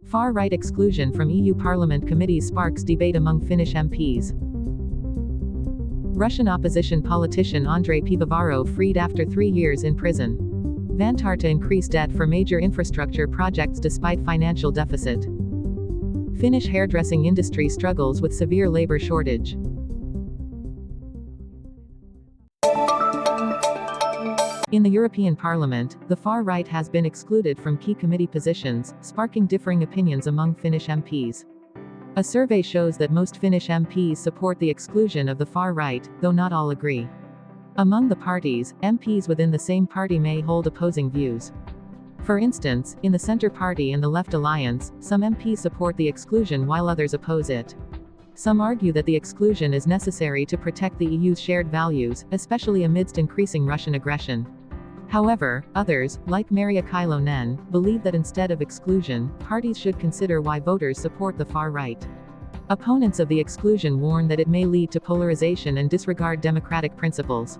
Far-right exclusion from EU Parliament committees sparks debate among Finnish MPs. Russian opposition politician Andrei Pivovarov freed after 3 years in prison. Vantaa to increase debt for major infrastructure projects despite financial deficit. Finnish hairdressing industry struggles with severe labor shortage. In the European Parliament, the far right has been excluded from key committee positions, sparking differing opinions among Finnish MPs. A survey shows that most Finnish MPs support the exclusion of the far right, though not all agree. Among the parties, MPs within the same party may hold opposing views. For instance, in the Centre Party and the Left Alliance, some MPs support the exclusion while others oppose it. Some argue that the exclusion is necessary to protect the EU's shared values, especially amidst increasing Russian aggression. However, others, like Maria Kylonen, believe that instead of exclusion, parties should consider why voters support the far right. Opponents of the exclusion warn that it may lead to polarization and disregard democratic principles.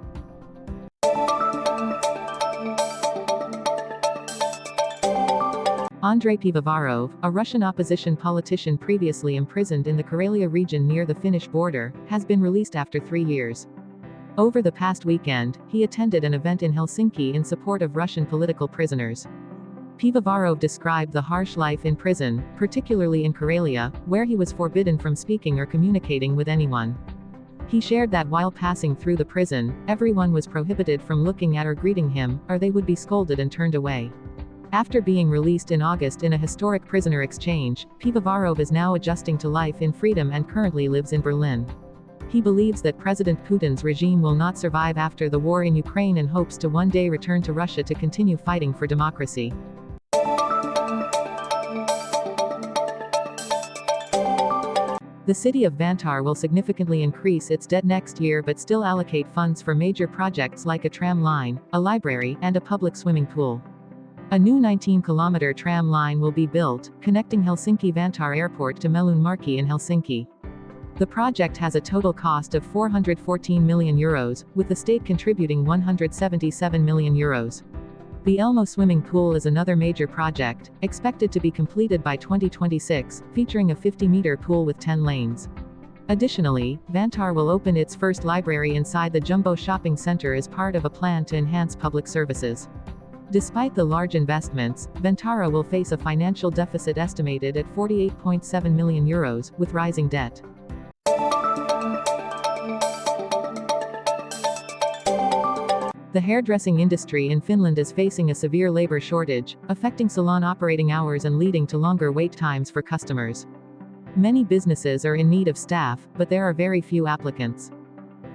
Andrei Pivovarov, a Russian opposition politician previously imprisoned in the Karelia region near the Finnish border, has been released after 3 years. Over the past weekend, he attended an event in Helsinki in support of Russian political prisoners. Pivovarov described the harsh life in prison, particularly in Karelia, where he was forbidden from speaking or communicating with anyone. He shared that while passing through the prison, everyone was prohibited from looking at or greeting him, or they would be scolded and turned away. After being released in August in a historic prisoner exchange, Pivovarov is now adjusting to life in freedom and currently lives in Berlin. He believes that President Putin's regime will not survive after the war in Ukraine and hopes to one day return to Russia to continue fighting for democracy. The city of Vantaa will significantly increase its debt next year but still allocate funds for major projects like a tram line, a library, and a public swimming pool. A new 19-kilometer tram line will be built, connecting Helsinki-Vantaa Airport to Melunmarkki in Helsinki. The project has a total cost of €414 million, with the state contributing €177 million. The Elmo swimming pool is another major project, expected to be completed by 2026, featuring a 50-meter pool with 10 lanes. Additionally, Vantaa will open its first library inside the Jumbo shopping center as part of a plan to enhance public services. Despite the large investments, Vantaa will face a financial deficit estimated at €48.7 million, with rising debt. The hairdressing industry in Finland is facing a severe labor shortage, affecting salon operating hours and leading to longer wait times for customers. Many businesses are in need of staff, but there are very few applicants.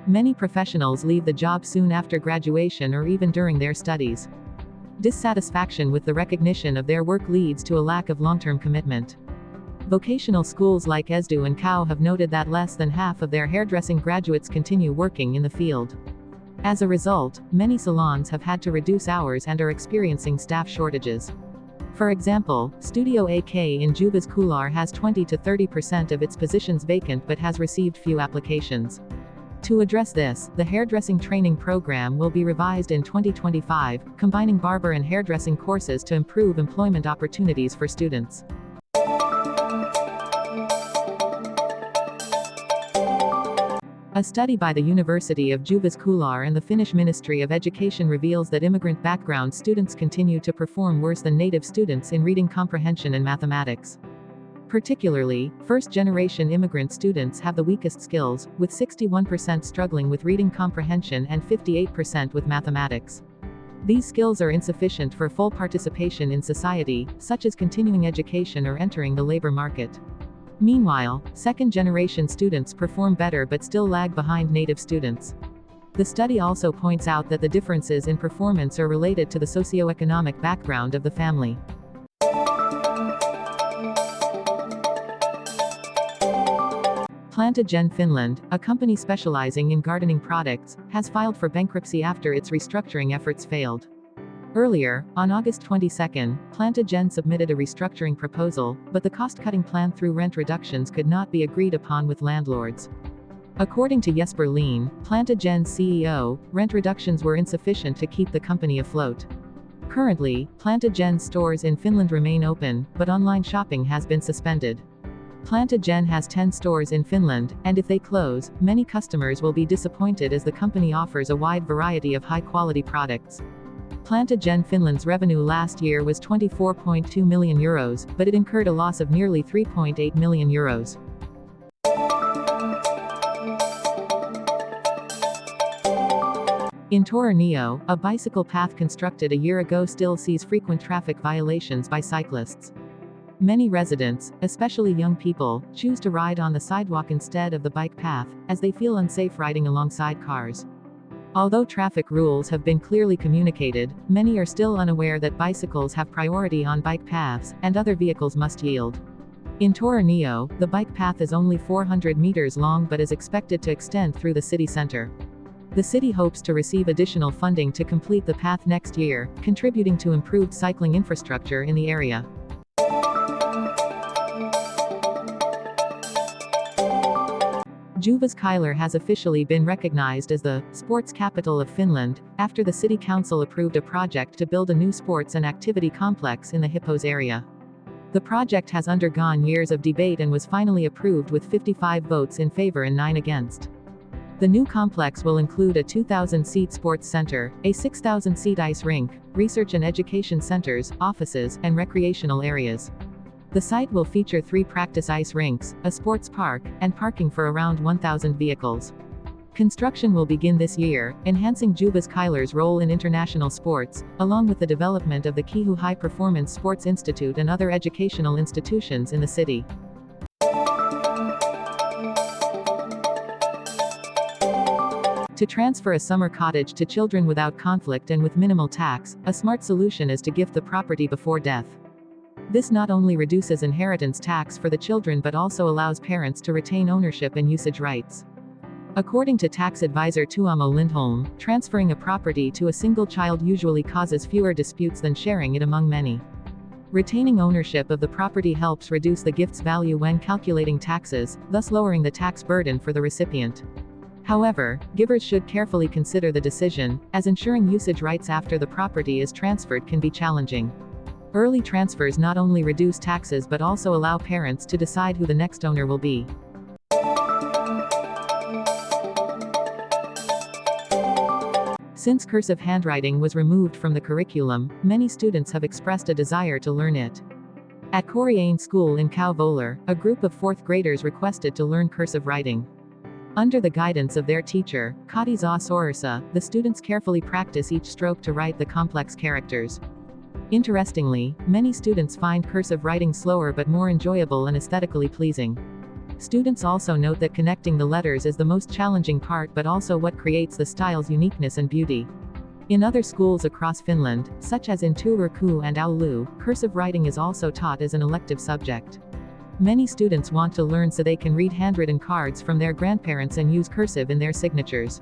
Many professionals leave the job soon after graduation or even during their studies. Dissatisfaction with the recognition of their work leads to a lack of long-term commitment. Vocational schools like ESDU and KAU have noted that less than half of their hairdressing graduates continue working in the field. As a result, many salons have had to reduce hours and are experiencing staff shortages. For example, Studio AK in Jyväskylä has 20 to 30% of its positions vacant but has received few applications. To address this, the hairdressing training program will be revised in 2025, combining barber and hairdressing courses to improve employment opportunities for students. A study by the University of Jyväskylä and the Finnish Ministry of Education reveals that immigrant background students continue to perform worse than native students in reading comprehension and mathematics. Particularly, first-generation immigrant students have the weakest skills, with 61% struggling with reading comprehension and 58% with mathematics. These skills are insufficient for full participation in society, such as continuing education or entering the labor market. Meanwhile, second-generation students perform better but still lag behind native students. The study also points out that the differences in performance are related to the socioeconomic background of the family. Plantagen Finland, a company specializing in gardening products, has filed for bankruptcy after its restructuring efforts failed. Earlier, on August 22, Plantagen submitted a restructuring proposal, but the cost-cutting plan through rent reductions could not be agreed upon with landlords. According to Jesper Lean, Plantagen's CEO, rent reductions were insufficient to keep the company afloat. Currently, Plantagen stores in Finland remain open, but online shopping has been suspended. Plantagen has 10 stores in Finland, and if they close, many customers will be disappointed as the company offers a wide variety of high-quality products. Plantagen Finland's revenue last year was €24.2 million, but it incurred a loss of nearly €3.8 million. In Tornio, a bicycle path constructed a year ago still sees frequent traffic violations by cyclists. Many residents, especially young people, choose to ride on the sidewalk instead of the bike path, as they feel unsafe riding alongside cars. Although traffic rules have been clearly communicated, many are still unaware that bicycles have priority on bike paths, and other vehicles must yield. In Tornio, the bike path is only 400 meters long but is expected to extend through the city center. The city hopes to receive additional funding to complete the path next year, contributing to improved cycling infrastructure in the area. Jyväskylä has officially been recognized as the sports capital of Finland, after the city council approved a project to build a new sports and activity complex in the Hippos area. The project has undergone years of debate and was finally approved with 55 votes in favor and 9 against. The new complex will include a 2,000-seat sports center, a 6,000-seat ice rink, research and education centers, offices, and recreational areas. The site will feature 3 practice ice rinks, a sports park, and parking for around 1,000 vehicles. Construction will begin this year, enhancing Jyväskylä's role in international sports, along with the development of the Kihu High Performance Sports Institute and other educational institutions in the city. To transfer a summer cottage to children without conflict and with minimal tax, a smart solution is to gift the property before death. This not only reduces inheritance tax for the children but also allows parents to retain ownership and usage rights. According to tax advisor Tuomo Lindholm, transferring a property to a single child usually causes fewer disputes than sharing it among many. Retaining ownership of the property helps reduce the gift's value when calculating taxes, thus lowering the tax burden for the recipient. However, givers should carefully consider the decision, as ensuring usage rights after the property is transferred can be challenging. Early transfers not only reduce taxes but also allow parents to decide who the next owner will be. Since cursive handwriting was removed from the curriculum, many students have expressed a desire to learn it. At Korean School in Kauvolar, a group of 4th graders requested to learn cursive writing. Under the guidance of their teacher, Cottage, the students carefully practice each stroke to write the complex characters. Interestingly, many students find cursive writing slower but more enjoyable and aesthetically pleasing. Students also note that connecting the letters is the most challenging part but also what creates the style's uniqueness and beauty. In other schools across Finland, such as in Turku and Oulu, cursive writing is also taught as an elective subject. Many students want to learn so they can read handwritten cards from their grandparents and use cursive in their signatures.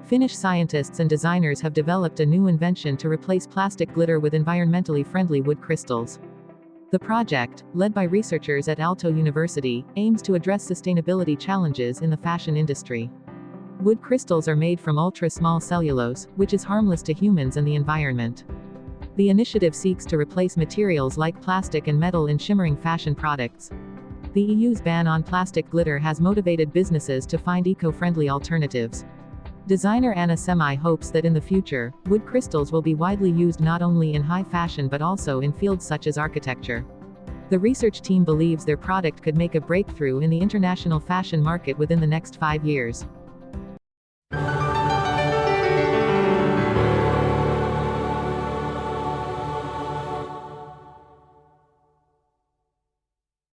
Finnish scientists and designers have developed a new invention to replace plastic glitter with environmentally friendly wood crystals. The project, led by researchers at Aalto University, aims to address sustainability challenges in the fashion industry. Wood crystals are made from ultra-small cellulose, which is harmless to humans and the environment. The initiative seeks to replace materials like plastic and metal in shimmering fashion products. The EU's ban on plastic glitter has motivated businesses to find eco-friendly alternatives. Designer Anna Semi hopes that in the future, wood crystals will be widely used not only in high fashion but also in fields such as architecture. The research team believes their product could make a breakthrough in the international fashion market within the next 5 years.